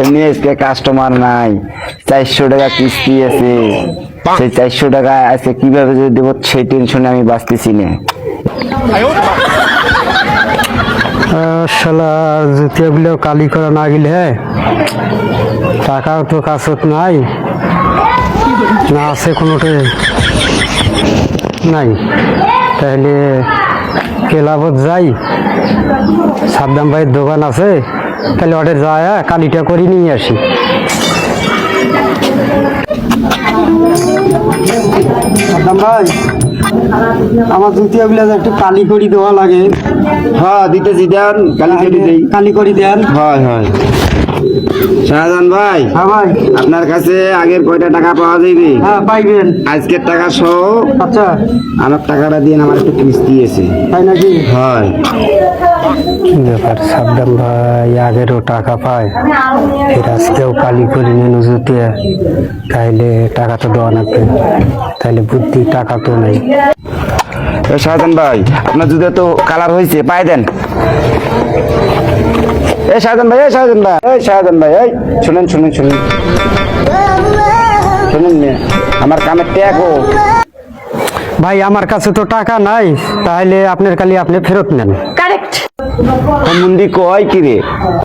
এমনি আজকে কাস্টমার নাই, 400 টাকা কিস্তি আছে। সেই 400 টাকা আজকে কিভাবে যে দেবো সেই টেনশনে আমি বাঁচতেছি না। শালা জুতিয়াগুলো কালি করা না গেলে টাকাও তো কাছত নাই, না আছে কোনোটা নাই। তাহলে ক্লাবত যাই, সাদ্দাম ভাইয়ের দোকান আছে, তাহলে ওটা যায় কালিটা করে নিয়ে আসি। সাদ্দাম ভাই, আমার জুতিয়াগুলো একটু কালি করি দেওয়া লাগে। হ্যাঁ দিতেছি, দেন কালি করি দেন। হয় হয়। শাহজাহান ভাই, হ্যাঁ ভাই। আপনার কাছে আগের কয়টা টাকা পাওয়া যাবে? হ্যাঁ পাইবেন। আজকের টাকা সহ আচ্ছা, আমার টাকাটা দিয়ে আমার একটু কিস্তি আছে। তাই নাকি? হয়। কি ব্যাপার, সাদ্দাম ভাই আগেরও টাকা পায়, এর আজকেও কালি করে নেন জুতিয়া, তাইলে টাকা তো দেওয়া লাগবে। তাইলে বুদ্ধি, টাকা তো নেই। শাহজাহান ভাই, আপনার জুতো তো কালার হয়েছে, পাই দেন। এই শাহজাহান ভাই, এই শাহজাহান ভাই, এই শাহজাহান ভাই, এই শুনেন শুনেন শুনেন শুনেন না, আমার কামের ট্যাগও। ভাই আমার কাছে তো টাকা নাই, তাহলে আপনার কালি আপনি ফেরত নেন। মন্দি কয় কি রে?